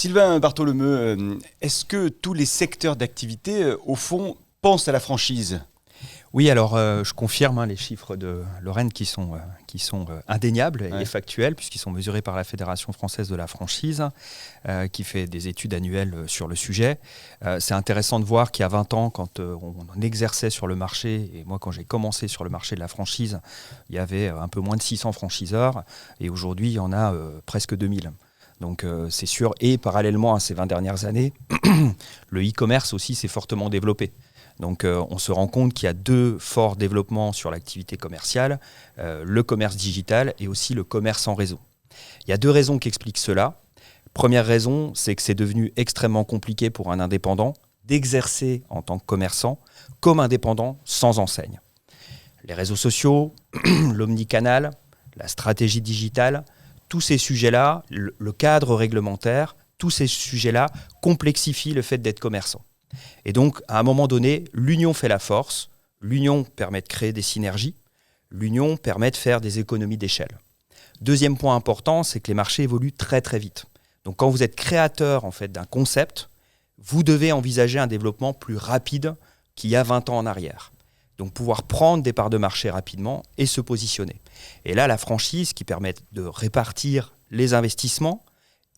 Sylvain Bartholomeu, est-ce que tous les secteurs d'activité, au fond, pensent à la franchise ? Oui, alors je confirme les chiffres de Lorraine qui sont indéniables et factuels, puisqu'ils sont mesurés par la Fédération française de la franchise, qui fait des études annuelles sur le sujet. C'est intéressant de voir qu'il y a 20 ans, quand on exerçait sur le marché, et moi quand j'ai commencé sur le marché de la franchise, il y avait un peu moins de 600 franchiseurs, et aujourd'hui il y en a presque 2000. Donc c'est sûr, et parallèlement à ces 20 dernières années, le e-commerce aussi s'est fortement développé. Donc on se rend compte qu'il y a deux forts développements sur l'activité commerciale, le commerce digital et aussi le commerce en réseau. Il y a deux raisons qui expliquent cela. Première raison, c'est que c'est devenu extrêmement compliqué pour un indépendant d'exercer en tant que commerçant comme indépendant sans enseigne. Les réseaux sociaux, l'omnicanal, la stratégie digitale, tous ces sujets-là, le cadre réglementaire, tous ces sujets-là complexifient le fait d'être commerçant. Et donc, à un moment donné, l'union fait la force, l'union permet de créer des synergies, l'union permet de faire des économies d'échelle. Deuxième point important, c'est que les marchés évoluent très très vite. Donc quand vous êtes créateur en fait, d'un concept, vous devez envisager un développement plus rapide qu'il y a 20 ans en arrière. Donc pouvoir prendre des parts de marché rapidement et se positionner. Et là, la franchise qui permet de répartir les investissements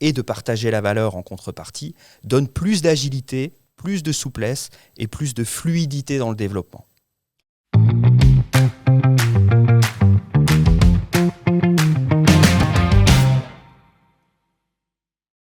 et de partager la valeur en contrepartie donne plus d'agilité, plus de souplesse et plus de fluidité dans le développement.